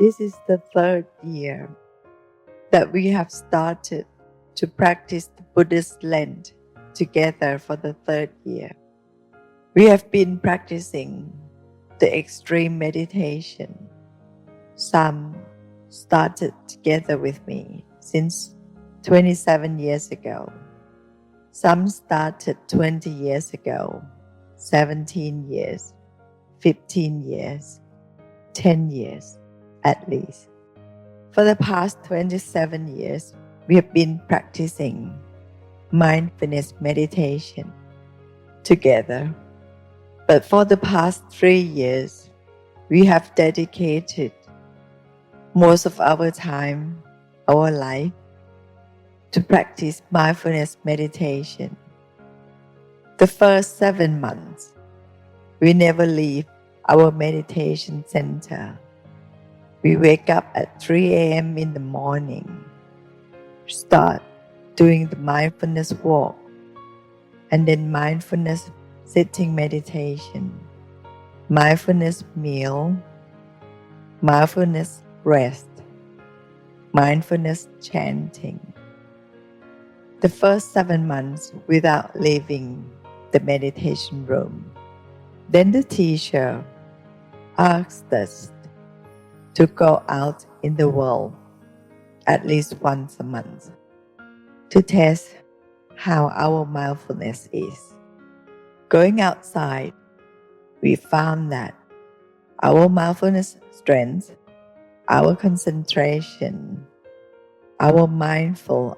This is the third year that we have started to practice the Buddhist Lent together for the third year. We have been practicing the extreme meditation. Some started together with me since 27 years ago. Some started 20 years ago, 17 years, 15 years, 10 years at least. For the past 27 years, we have been practicing mindfulness meditation together. But for the past 3 years, we have dedicated most of our time, our life, to practice mindfulness meditation. The first 7 months, we never leave our meditation center. We wake up at 3 a.m. in the morning, start doing the mindfulness walk, and then mindfulness sitting meditation, mindfulness meal, mindfulness rest, mindfulness chanting. The first 7 months without leaving the meditation room. Then the teacher asked us to go out in the world at least once a month to test how our mindfulness is. Going outside, we found that our mindfulness strength, our concentration, our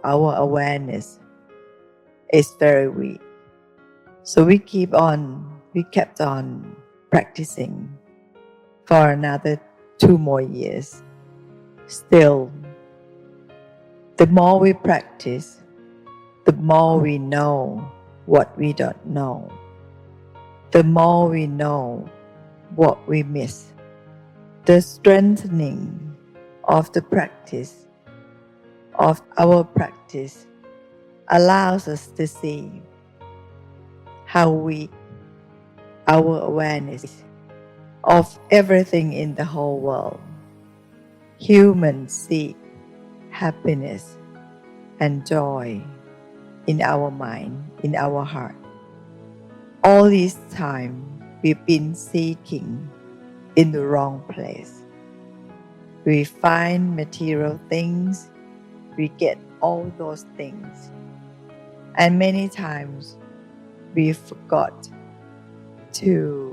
our awareness is very weak. So we kept on practicing for another 2 more years. Still, the more we practice, the more we know what we don't know. The more we know what we miss. The strengthening of the practice, of our practice, allows us to see how weak our awareness of everything in the whole world. Humans seek happiness and joy in our mind, in our heart. All this time, we've been seeking in the wrong place. We find material things, we get all those things. And many times, we forgot to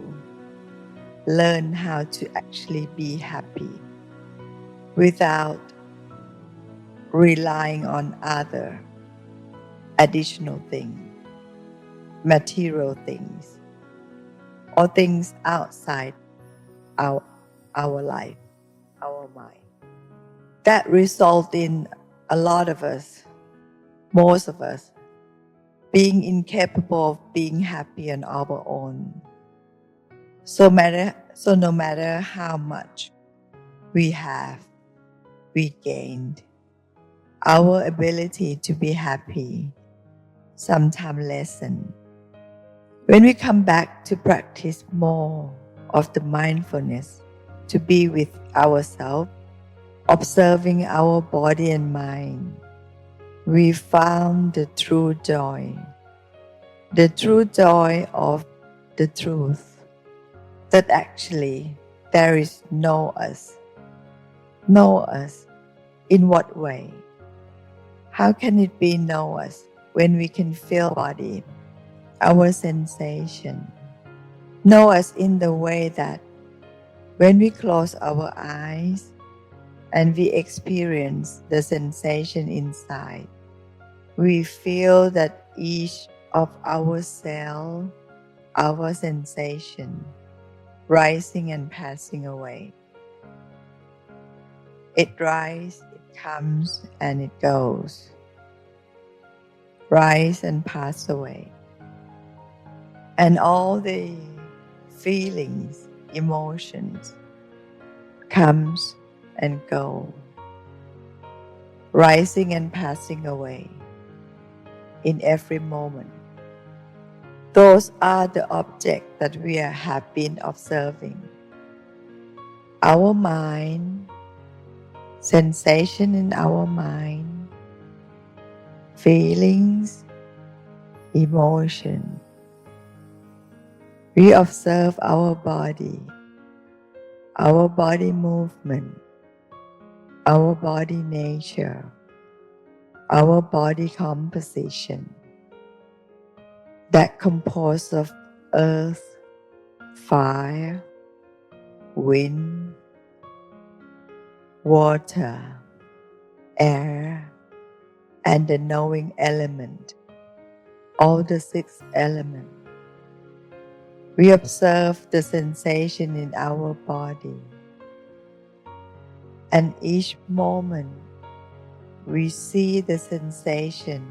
learn how to actually be happy without relying on other additional things, material things, or things outside our life, our mind. That results in a lot of us, most of us, being incapable of being happy on our own. So no matter how much we have, we gained, our ability to be happy sometimes lessen. When we come back to practice more of the mindfulness, to be with ourselves, observing our body and mind, we found the true joy of the truth, that actually there is no us. Know us in what way? How can it be know us when we can feel body, our sensation? Know us in the way that when we close our eyes and we experience the sensation inside, we feel that each of our cell, our sensation, rising and passing away. It rises, it comes, and it goes. Rise and pass away. And all the feelings, emotions comes and go, rising and passing away in every moment. Those are the objects that we have been observing. Our mind, sensation in our mind, feelings, emotion. We observe our body movement, our body nature, our body composition that composed of earth, fire, wind, water, air, and the knowing element, all the 6 elements. We observe the sensation in our body, and each moment we see the sensation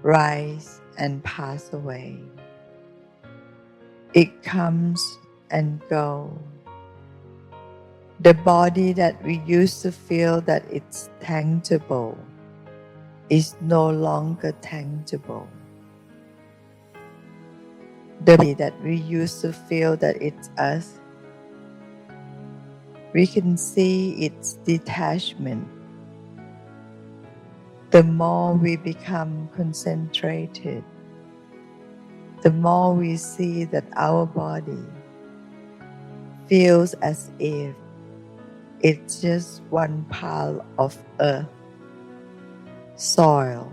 rise and pass away. It comes and goes. The body that we used to feel that it's tangible is no longer tangible. The body that we used to feel that it's us, we can see its detachment. The more we become concentrated, the more we see that our body feels as if it's just one pile of earth, soil,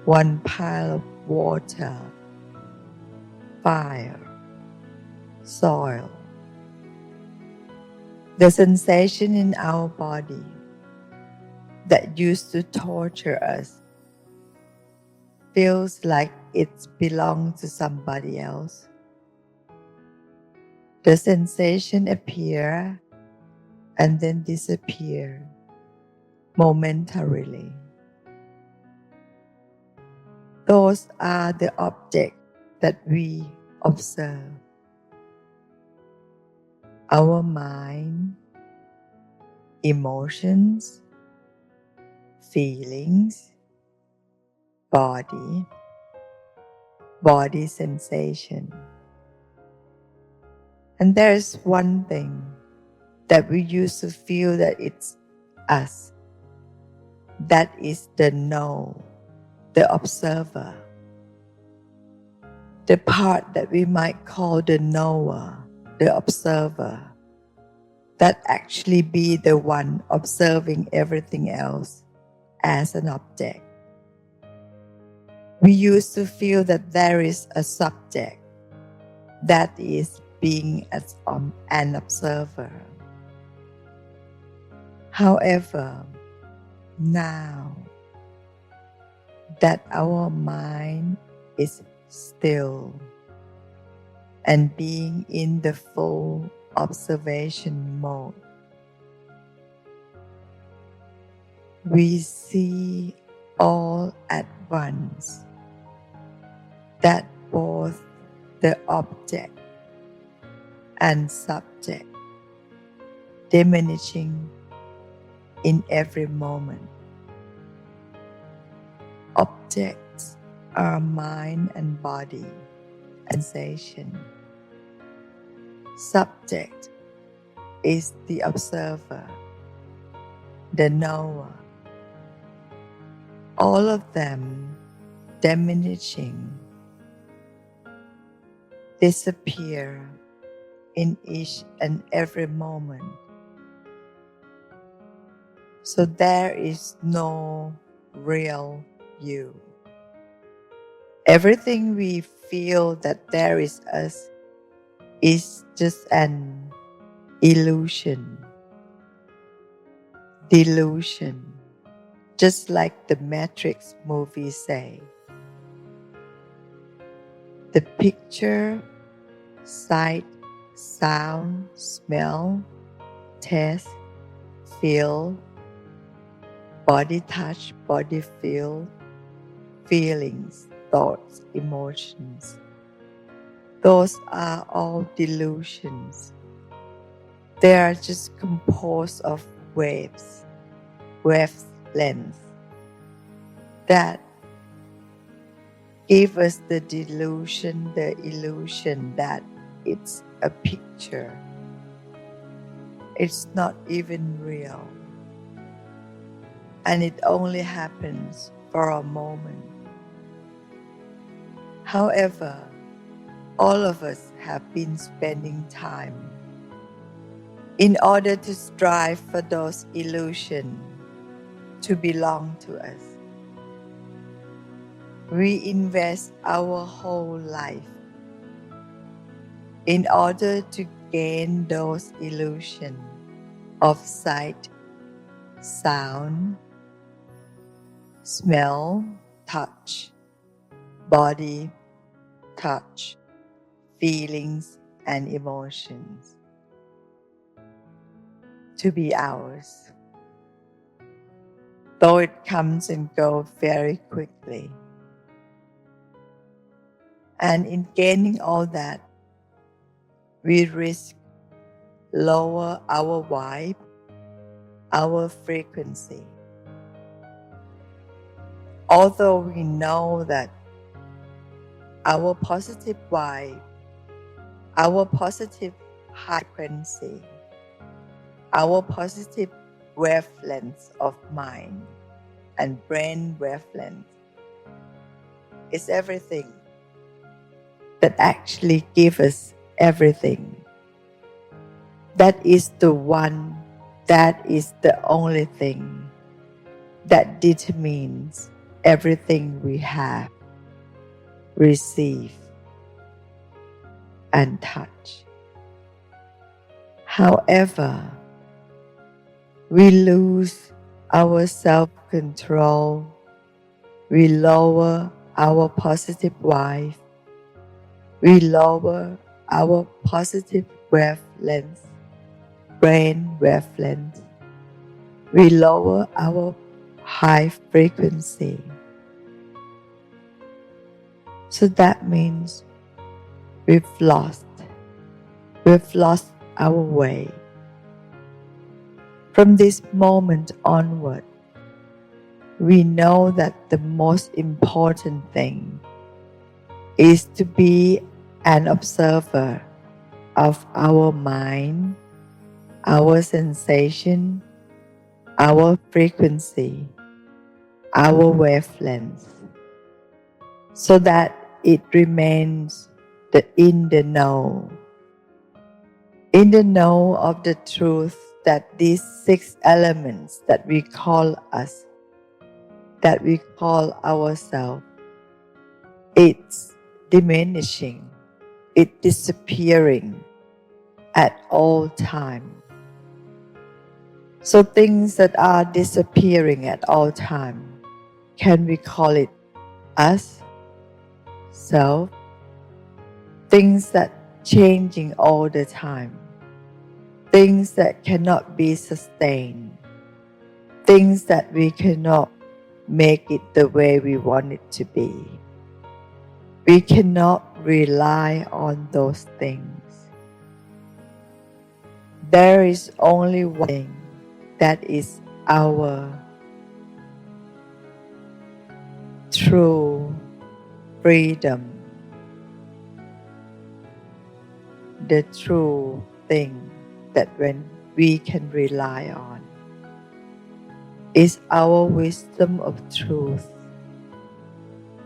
one pile of water, fire, soil. The sensation in our body that used to torture us feels like it belongs to somebody else. The sensation appears and then disappear momentarily. Those are the objects that we observe. Our mind, emotions, feelings, body sensation. And there's one thing that we used to feel that it's us. That is the know, the observer. The part that we might call the knower, the observer, that actually be the one observing everything else as an object. We used to feel that there is a subject that is being as an observer. However, now that our mind is still and being in the full observation mode, we see all at once that both the object and subject diminishing in every moment. Objects are mind and body and sensation. Subject is the observer, the knower. All of them diminishing, disappear in each and every moment. So there is no real you. Everything we feel that there is us is just an illusion, delusion, just like the Matrix movies say. The picture, sight, sound, smell, taste, feel, body touch, body feel, feelings, thoughts, emotions. Those are all delusions. They are just composed of wavelengths that give us the delusion, the illusion that it's a picture. It's not even real. And it only happens for a moment. However, all of us have been spending time in order to strive for those illusions to belong to us. We invest our whole life in order to gain those illusions of sight, sound, smell, touch, body, touch, feelings, and emotions to be ours. Though it comes and goes very quickly. And in gaining all that, we risk lower our vibe, our frequency. Although we know that our positive vibe, our positive high frequency, our positive wavelength of mind and brain wavelength is everything that actually gives us everything. That is the one, that is the only thing that determines everything we have, receive, and touch. However, we lose our self-control, we lower our positive vibe, we lower our positive wavelength, brain wavelength, we lower our high frequency. So that means we've lost our way. From this moment onward, we know that the most important thing is to be an observer of our mind, our sensation, our frequency, our wavelength, so that it remains in the know of the truth that these 6 elements that we call us, that we call ourselves, it's diminishing, it's disappearing at all time. So things that are disappearing at all time, can we call it us, self? Things that changing all the time, things that cannot be sustained, things that we cannot make it the way we want it to be. We cannot rely on those things. There is only one thing that is our true freedom, the true thing that when we can rely on is our wisdom of truth,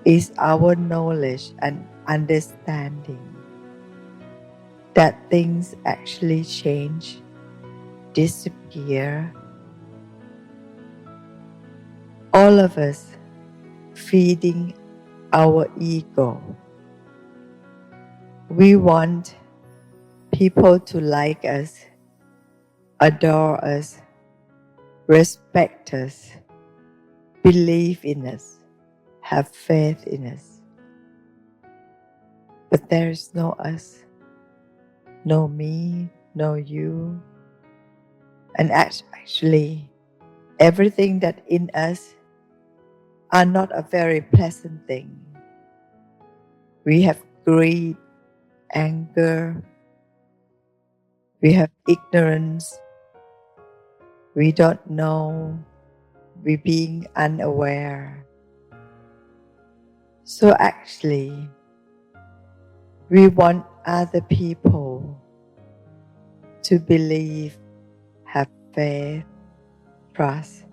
is our knowledge and understanding that things actually change, disappear. All of us feeding our ego. We want people to like us, adore us, respect us, believe in us, have faith in us. But there is no us, no me, no you. And actually, everything that in us are not a very pleasant thing. We have greed, anger, we have ignorance, we don't know, we're being unaware. So actually, we want other people to believe have faith, trust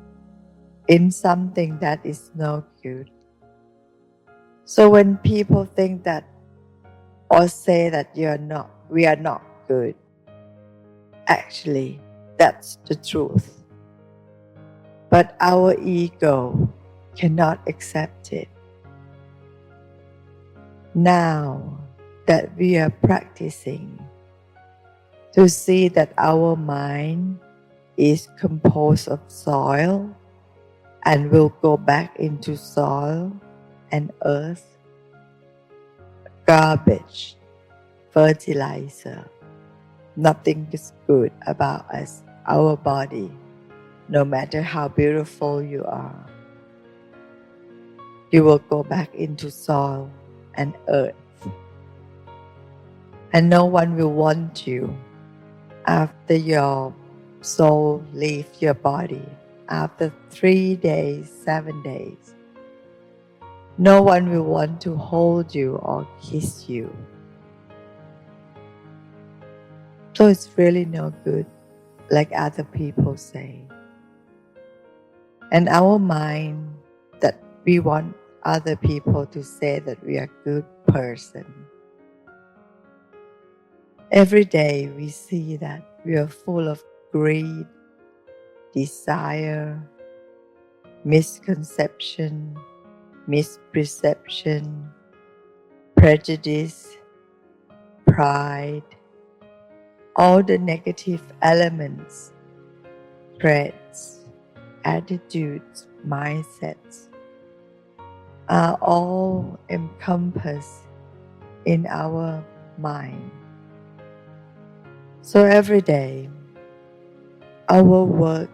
in something that is no good. So when people think that or say that we are not good, actually, that's the truth. But our ego cannot accept it. Now that we are practicing to see that our mind is composed of soil and will go back into soil and earth, garbage, fertilizer. Nothing is good about us, our body, no matter how beautiful you are. You will go back into soil and earth. And no one will want you after your soul leaves your body, after 3 days, 7 days. No one will want to hold you or kiss you. So it's really no good, like other people say. And our mind that we want other people to say that we are a good person. Every day we see that we are full of greed, desire, misconception, misperception, prejudice, pride, all the negative elements, traits, attitudes, mindsets are all encompassed in our mind. So every day, our work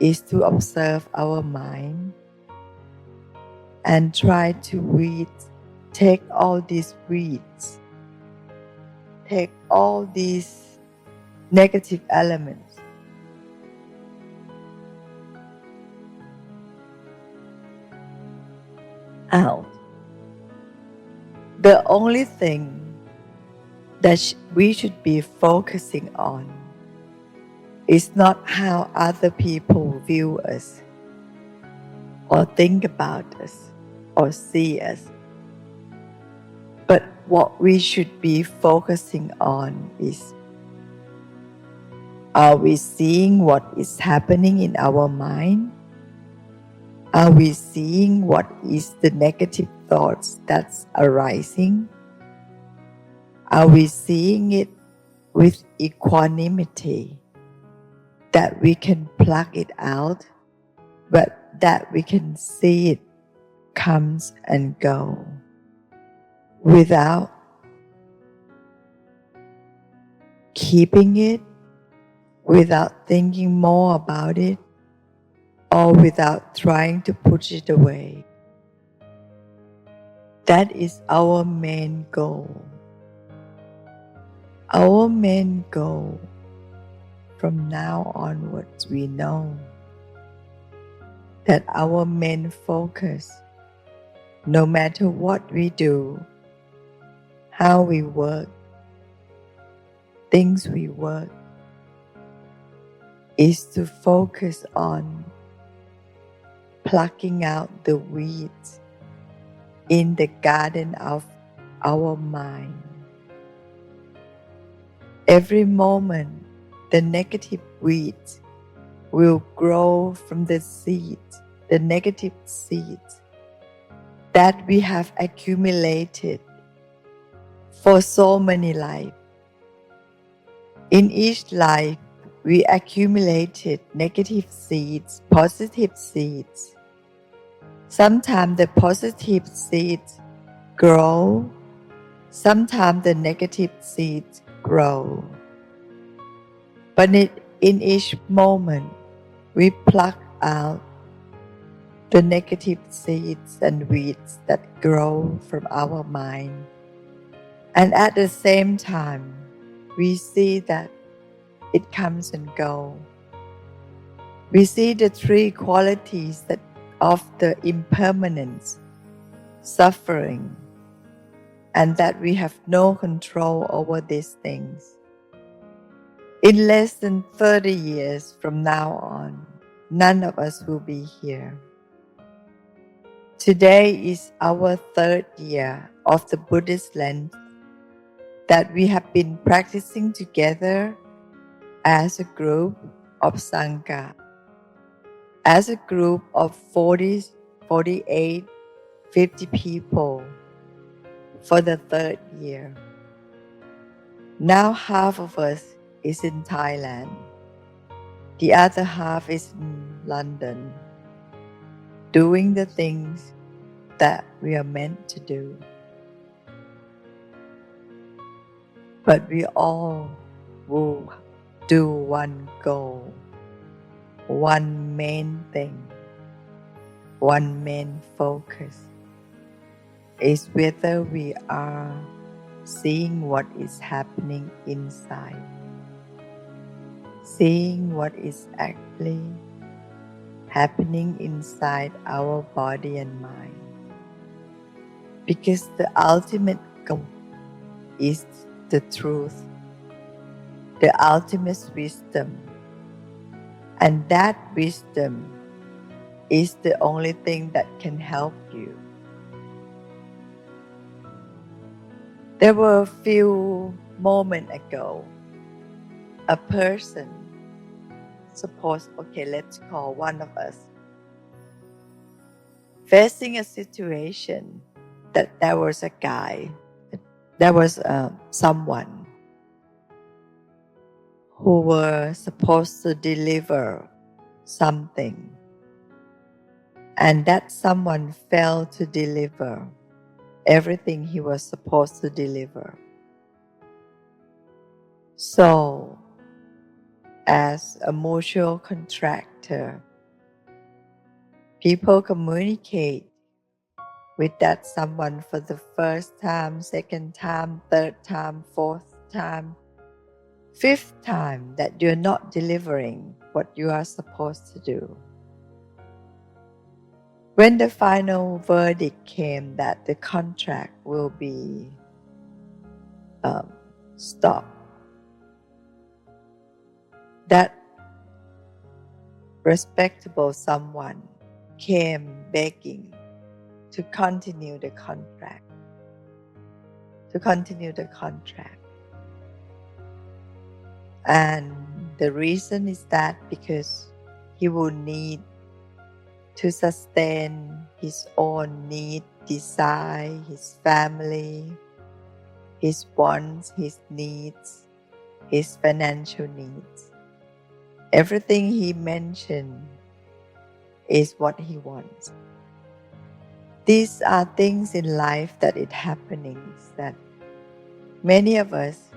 is to observe our mind and try to take all these weeds, take all these negative elements out. The only thing that we should be focusing on is not how other people view us or think about us or see us, but what we should be focusing on is, are we seeing what is happening in our mind? Are we seeing what is the negative thoughts that's arising? Are we seeing it with equanimity, that we can pluck it out, but that we can see it comes and go without keeping it, without thinking more about it, or without trying to push it away? That is our main goal. Our main goal from now onwards, we know that our main focus, no matter what we do, how we work, things we work, is to focus on plucking out the weeds in the garden of our mind. Every moment, the negative weeds will grow from the seeds, the negative seeds that we have accumulated for so many lives. In each life, we accumulated negative seeds, positive seeds. Sometimes the positive seeds grow, sometimes the negative seeds grow. But in each moment, we pluck out the negative seeds and weeds that grow from our mind. And at the same time, we see that it comes and goes. We see the three qualities of the impermanence, suffering, and that we have no control over these things. In less than 30 years from now on, none of us will be here. Today is our third year of the Buddhist Lent that we have been practicing together as a group of Sangha, as a group of 40, 48, 50 people for the third year. Now half of us is in Thailand. The other half is in London, doing the things that we are meant to do. But we all will do one goal, one main thing, one main focus, is whether we are seeing what is happening inside, seeing what is actually happening inside our body and mind. Because the ultimate goal is the truth, the ultimate wisdom. And that wisdom is the only thing that can help you. There were a few moments ago, a person, let's call one of us, facing a situation that there was a guy, there was someone who were supposed to deliver something, and that someone failed to deliver everything he was supposed to deliver. So, as a mutual contractor, people communicate with that someone for the first time, second time, third time, fourth time, fifth time that you're not delivering what you are supposed to do. When the final verdict came that the contract will be stopped, that respectable someone came begging to continue the contract. And the reason is that because he will need to sustain his own need, desire, his family, his wants, his needs, his financial needs. Everything he mentioned is what he wants. These are things in life that it happenings that many of us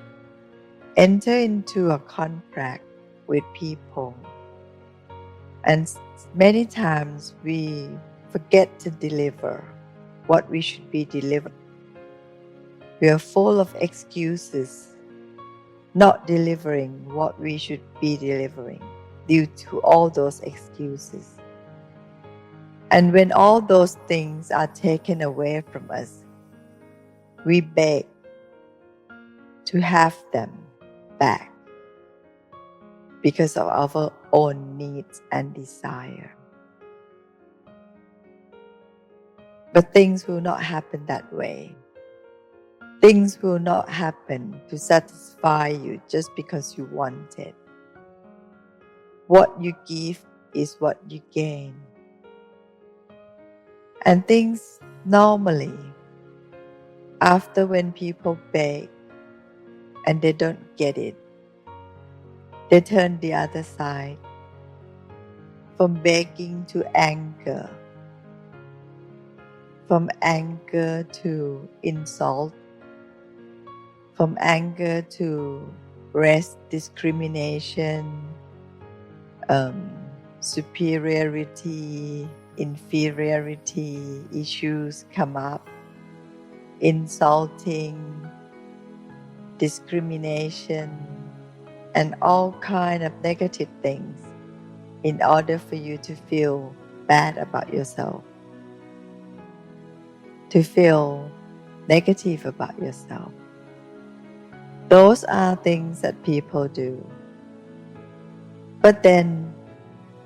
enter into a contract with people, and many times we forget to deliver what we should be delivering. We are full of excuses, not delivering what we should be delivering due to all those excuses. And when all those things are taken away from us, we beg to have them back because of our own needs and desire. But things will not happen that way. Things will not happen to satisfy you just because you want it. What you give is what you gain. And things normally, after when people beg and they don't get it, they turn the other side, from begging to anger, from anger to insult, from anger to race discrimination, superiority, inferiority issues come up, insulting, discrimination, and all kind of negative things in order for you to feel bad about yourself, to feel negative about yourself. Those are things that people do. But then,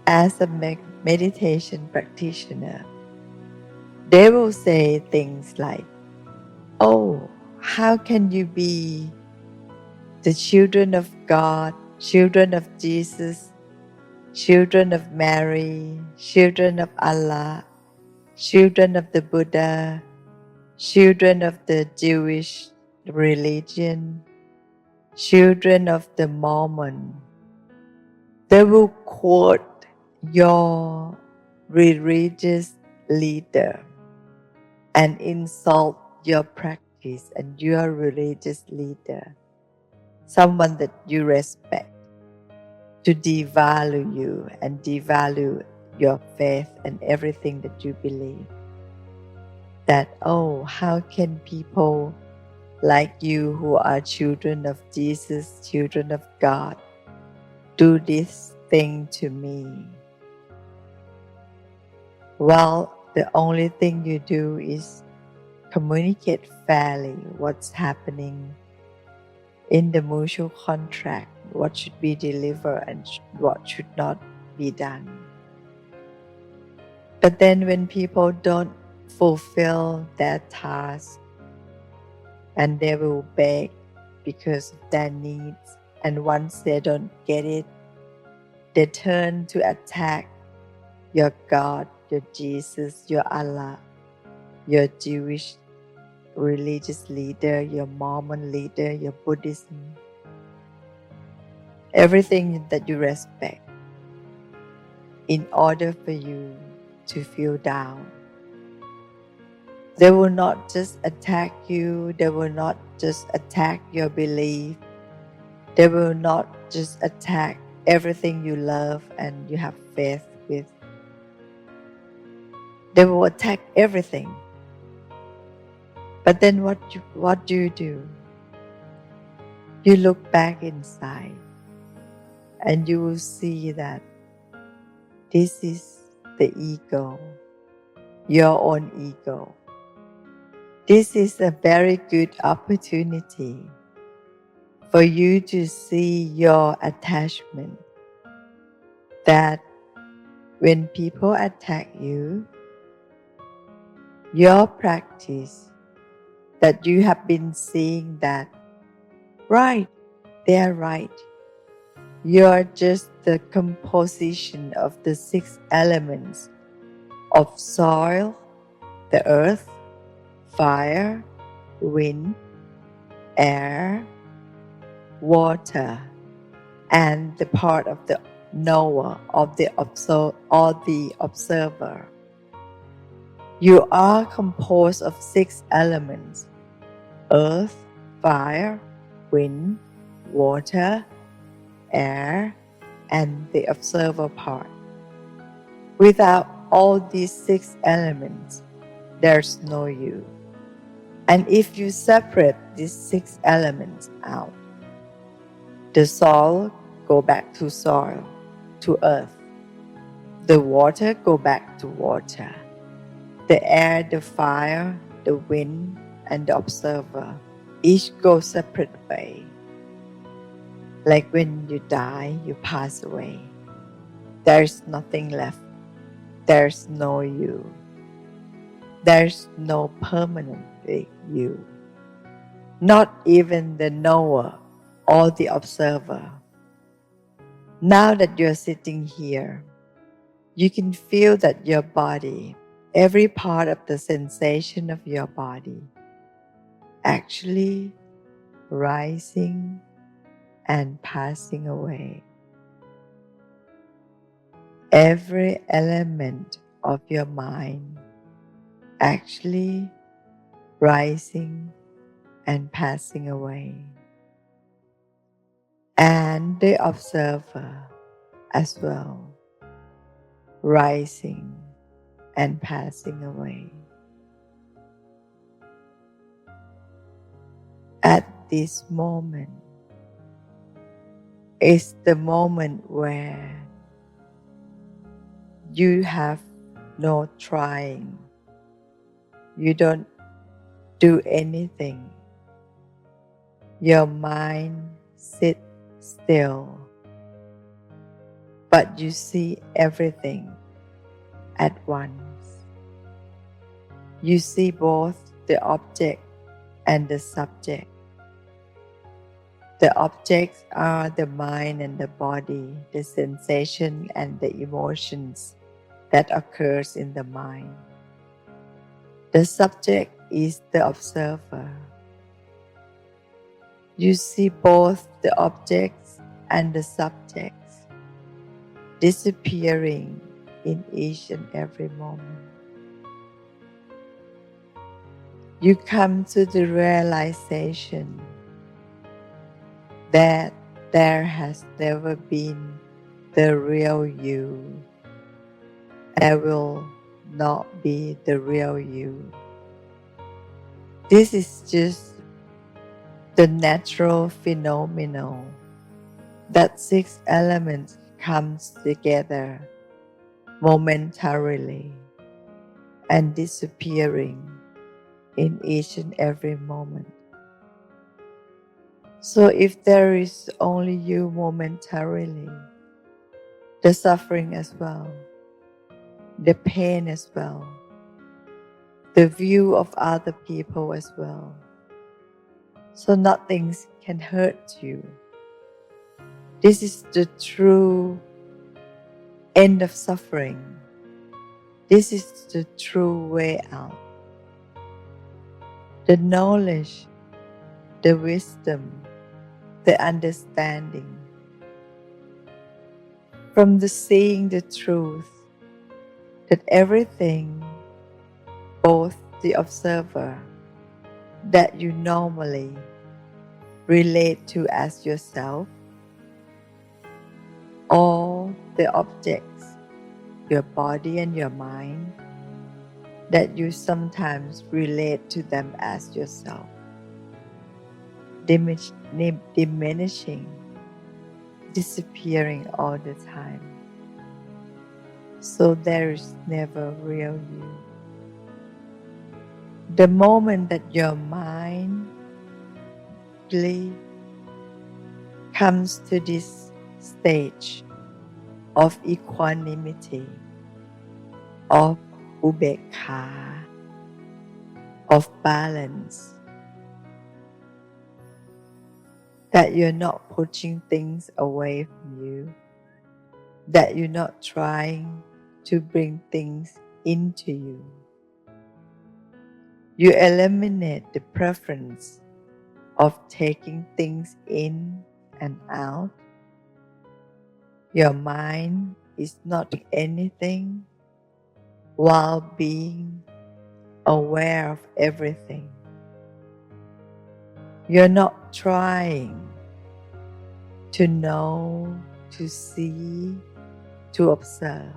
as a meditation practitioner, they will say things like, "Oh, how can you be the children of God, children of Jesus, children of Mary, children of Allah, children of the Buddha, children of the Jewish religion, children of the Mormon?" They will quote your religious leader and insult your practice and your religious leader, someone that you respect, to devalue you and devalue your faith and everything that you believe. That, oh, how can people like you who are children of Jesus, children of God, do this thing to me? Well, the only thing you do is communicate fairly what's happening in the mutual contract, what should be delivered and what should not be done. But then when people don't fulfill their task and they will beg because of their needs, and once they don't get it, they turn to attack your God, your Jesus, your Allah, your Jewish religious leader, your Mormon leader, your Buddhism, everything that you respect, in order for you to feel down. They will not just attack you, they will not just attack your belief, they will not just attack everything you love and you have faith with. They will attack everything. But then what do you do? You look back inside and you will see that this is the ego, your own ego. This is a very good opportunity for you to see your attachment, that when people attack you, your practice, that you have been seeing that, right, they are right. You're just the composition of the 6 elements of soil, the earth, fire, wind, air, water, and the part of the knower, of the observer. You are composed of 6 elements: earth, fire, wind, water, air, and the observer part. Without all these 6 elements, there's no you. And if you separate these 6 elements out, the soil go back to soil, to earth. The water go back to water. The air, the fire, the wind, and the observer each go separate way. Like when you die, you pass away. There's nothing left. There's no you. There's no permanent you. Not even the knower or the observer. Now that you're sitting here, you can feel that your body, every part of the sensation of your body, actually rising and passing away. Every element of your mind actually rising and passing away. And the observer as well, rising and passing away. At this moment is the moment where you have no trying. You don't do anything. Your mind sits still but you see everything at once. You see both the object and the subject. The objects are the mind and the body, the sensation and the emotions that occurs in the mind. The subject is the observer. You see both the objects and the subjects disappearing in each and every moment. You come to the realization that there has never been the real you. There will not be the real you. This is just the natural phenomenon that 6 elements comes together momentarily and disappearing in each and every moment. So if there is only you momentarily, the suffering as well, the pain as well, the view of other people as well. So nothing can hurt you. This is the true end of suffering. This is the true way out. The knowledge, the wisdom, the understanding. From the seeing the truth that everything, both the observer that you normally relate to as yourself, or the objects, your body and your mind, that you sometimes relate to them as yourself, diminishing, disappearing all the time. So there is never real you. The moment that your mind comes to this stage of equanimity, of ubekha, of balance, that you're not pushing things away from you, that you're not trying to bring things into you. You eliminate the preference of taking things in and out. Your mind is not anything while being aware of everything. You're not trying to know, to see, to observe,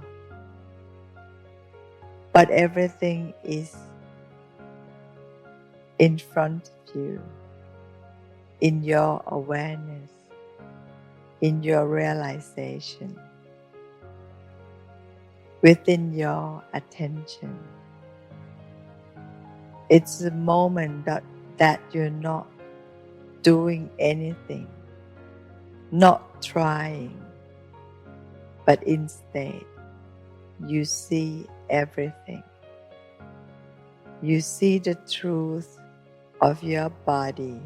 but everything is in front of you, in your awareness, in your realization, within your attention. It's the moment that you're not doing anything, not trying, but instead you see everything. You see the truth of your body.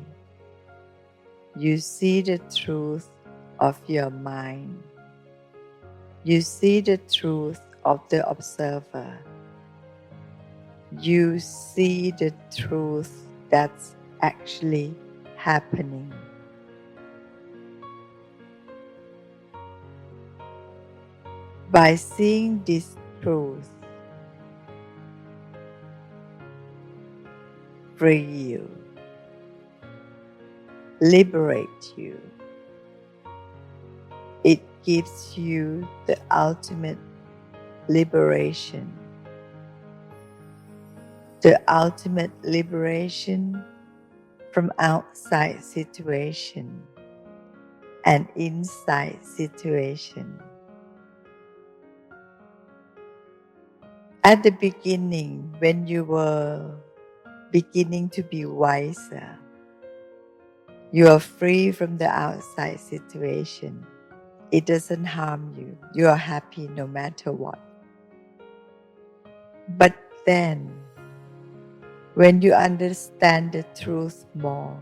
You see the truth of your mind. You see the truth of the observer. You see the truth that's actually happening. By seeing this truth, free you, liberate you. It gives you the ultimate liberation. The ultimate liberation from outside situation and inside situation. At the beginning, when you were beginning to be wiser, you are free from the outside situation. it doesn't harm you. You are happy no matter what. But then, when you understand the truth more,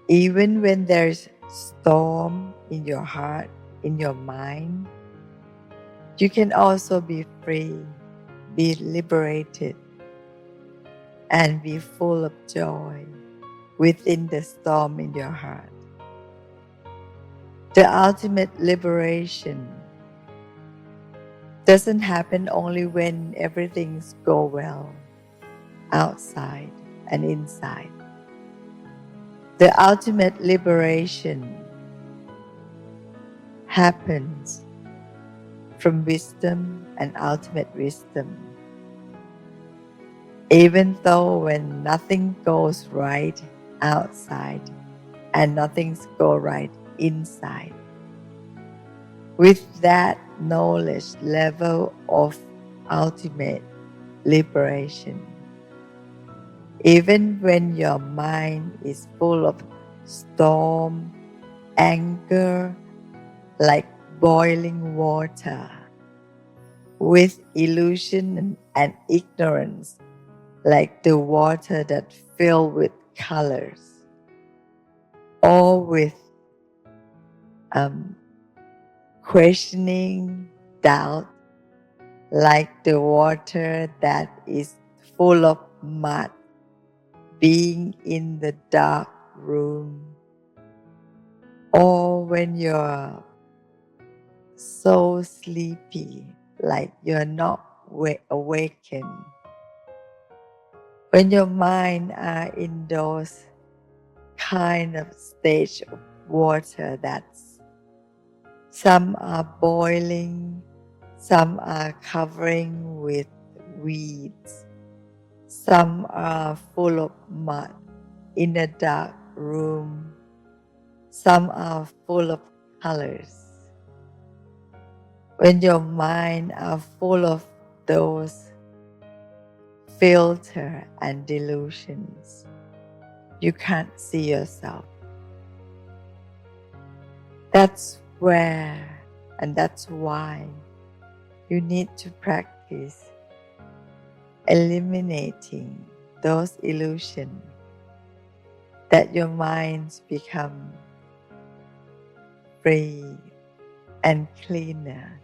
even when there's storm in your heart, in your mind, you can also be free, be liberated, and be full of joy within the storm in your heart. The ultimate liberation doesn't happen only when everything's go well, outside and inside. The ultimate liberation happens from wisdom and ultimate wisdom. Even though when nothing goes right outside and nothing's go right inside, with that knowledge level of ultimate liberation, even when your mind is full of storm, anger, like boiling water, with illusion and ignorance, like the water that filled with colors, or with questioning, doubt, like the water that is full of mud, being in the dark room, or when you're so sleepy, like you're not awakened. When your mind are in those kind of stage of water, that's some are boiling, some are covering with weeds, some are full of mud in a dark room, some are full of colors. When your mind are full of those filter and delusions, you can't see yourself. That's where and that's why you need to practice eliminating those illusions, that your minds become free and cleaner,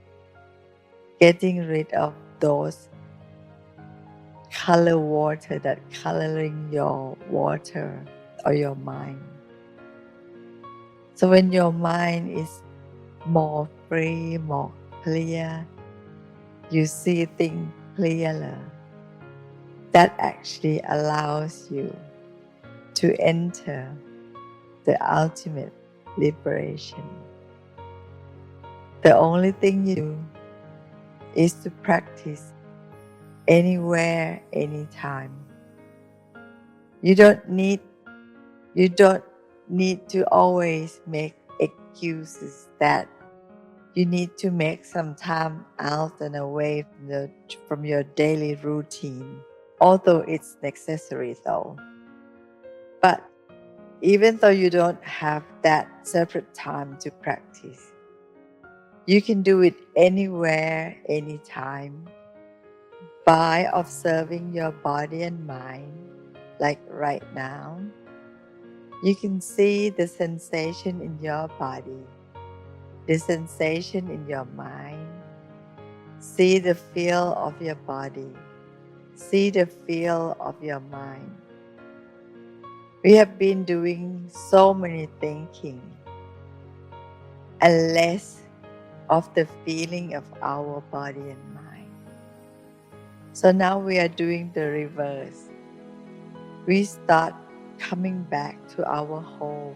getting rid of those color water that coloring your water or your mind. So when your mind is more free, more clear, you see things clearer. That actually allows you to enter the ultimate liberation. The only thing you do is to practice anywhere, anytime. You don't need to always make excuses that you need to make some time out and away from your daily routine, although it's necessary though. But even though you don't have that separate time to practice, you can do it anywhere, anytime, by observing your body and mind, like right now. You can see the sensation in your body, the sensation in your mind. See the feel of your body. See the feel of your mind. We have been doing so many thinking and less of the feeling of our body and mind. So now we are doing the reverse. We start coming back to our home,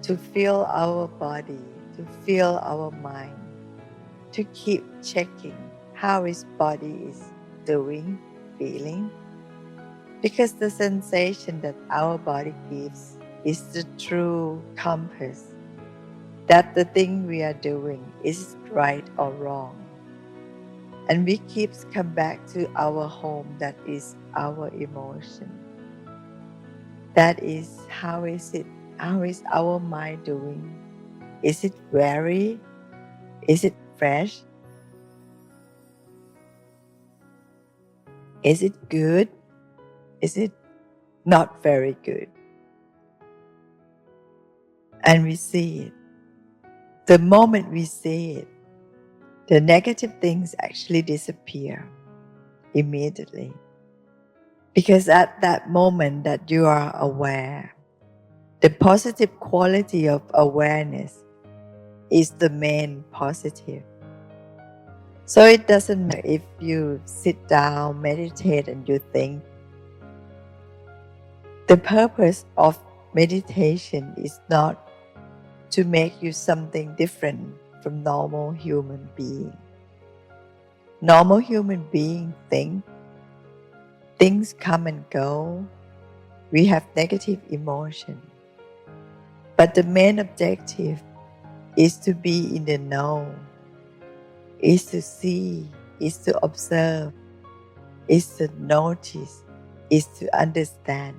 to feel our body, to feel our mind, to keep checking how his body is doing, feeling. Because the sensation that our body gives is the true compass, that the thing we are doing is right or wrong. And we keep come back to our home, that is our emotion. That is how is our mind doing? Is it very? Is it fresh? Is it good? Is it not very good? And we see it. The moment we see it, the negative things actually disappear immediately. Because at that moment that you are aware, the positive quality of awareness is the main positive. So it doesn't matter if you sit down, meditate, and you think. The purpose of meditation is not to make you something different from normal human being. Normal human beings think, things come and go, we have negative emotion. But the main objective is to be in the know, is to see, is to observe, is to notice, is to understand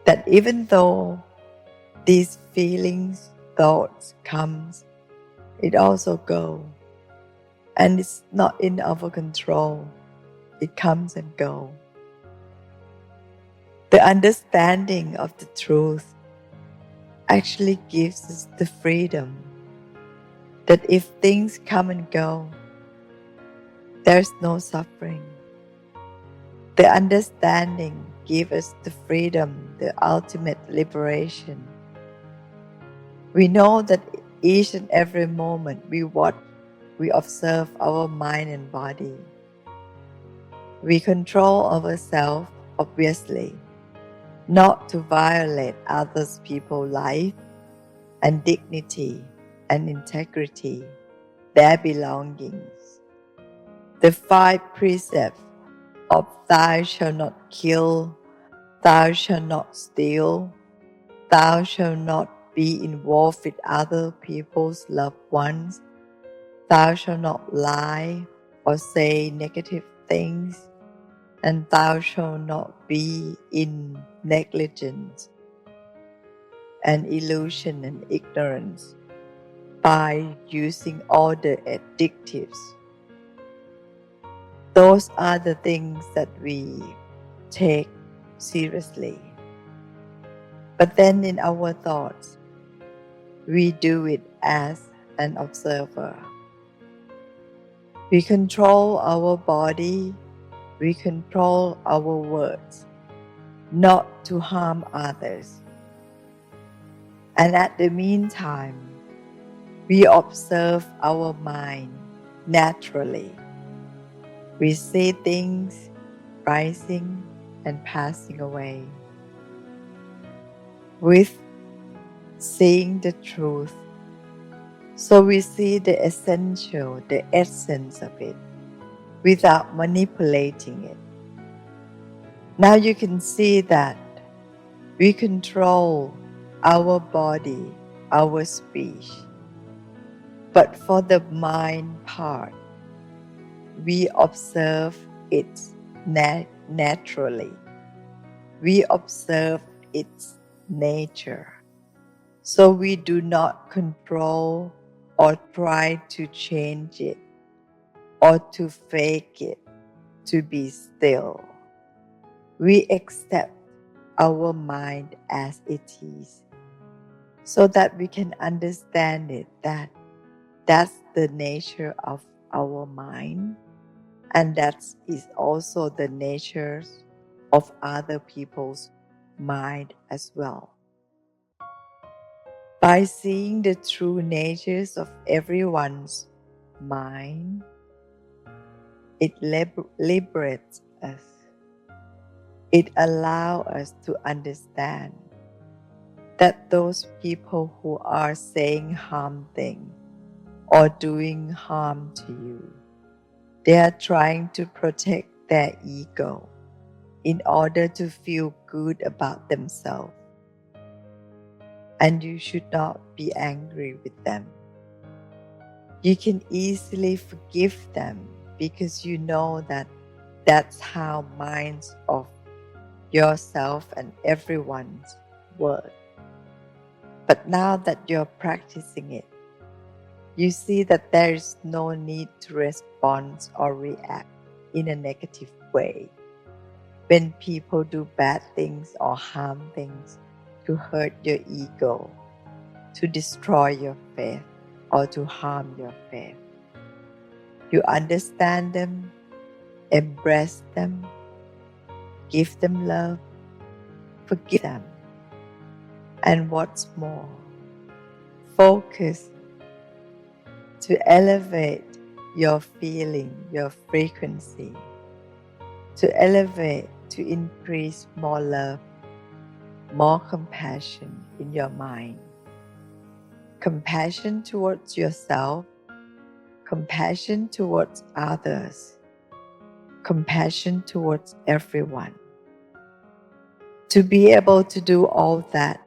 that even though these feelings, thoughts comes, it also goes. And it's not in our control. It comes and goes. The understanding of the truth actually gives us the freedom that if things come and go, there's no suffering. The understanding gives us the freedom, the ultimate liberation. We know that each and every moment we watch, we observe our mind and body. We control ourselves, obviously, not to violate others people's life and dignity and integrity, their belongings. The 5 precepts of thou shalt not kill, thou shalt not steal, thou shalt not be involved with other people's loved ones, thou shalt not lie or say negative things, and thou shalt not be in negligence and illusion and ignorance by using all the addictives. Those are the things that we take seriously. But then in our thoughts, we do it as an observer. We control our body, we control our words, not to harm others. And at the meantime, we observe our mind naturally. We see things rising and passing away. With seeing the truth, so we see the essential, the essence of it, without manipulating it. Now you can see that we control our body, our speech, but for the mind part, we observe it naturally. We observe its nature. So we do not control or try to change it or to fake it to be still. We accept our mind as it is so that we can understand it, that that's the nature of our mind, and that is also the nature of other people's mind as well. By seeing the true natures of everyone's mind, it liberates us. It allows us to understand that those people who are saying harm things or doing harm to you, they are trying to protect their ego in order to feel good about themselves. And you should not be angry with them. You can easily forgive them because you know that that's how minds of yourself and everyone's work. But now that you're practicing it, you see that there is no need to respond or react in a negative way when people do bad things or harm things to hurt your ego, to destroy your faith, or to harm your faith. You understand them, embrace them, give them love, forgive them, and what's more, focus to elevate your feeling, your frequency, to elevate, to increase more love, more compassion in your mind. Compassion towards yourself, compassion towards others, compassion towards everyone. To be able to do all that,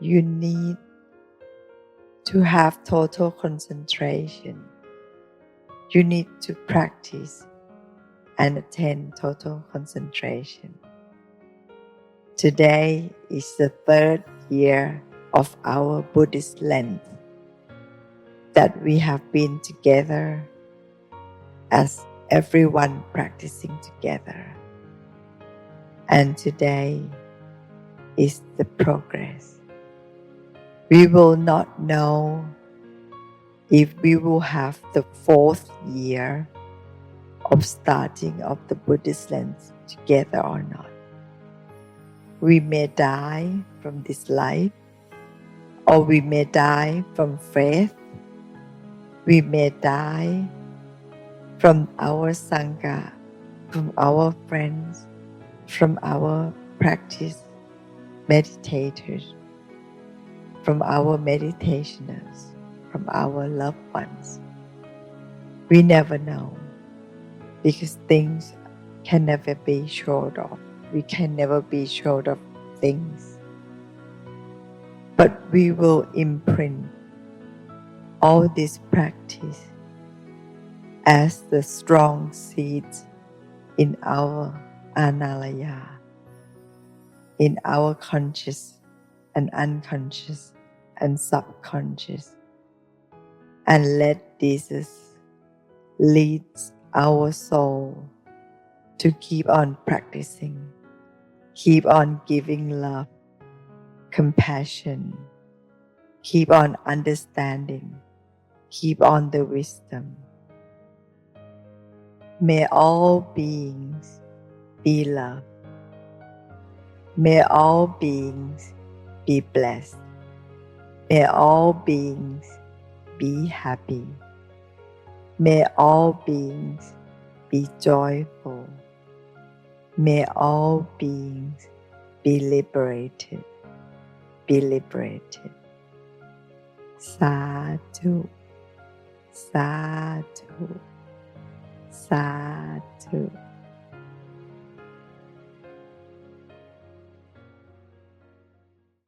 you need to have total concentration. You need to practice and attain total concentration. Today is the third year of our Buddhist Lent that we have been together as everyone practicing together. And today is the progress. We will not know if we will have the fourth year of starting of the Buddhist Lent together or not. We may die from this life, or we may die from faith. We may die from our Sangha, from our friends, from our practice meditators, from our meditationers, from our loved ones. We never know, because things can never be short of. We can never be short of things. But we will imprint all this practice as the strong seeds in our analaya, in our conscious and unconscious and subconscious, and let this lead our soul to keep on practicing, keep on giving love, compassion, keep on understanding, keep on the wisdom. May all beings be loved. May all beings be blessed. May all beings be happy. May all beings be joyful. May all beings be liberated. Be liberated. Sadhu, sadhu, sadhu.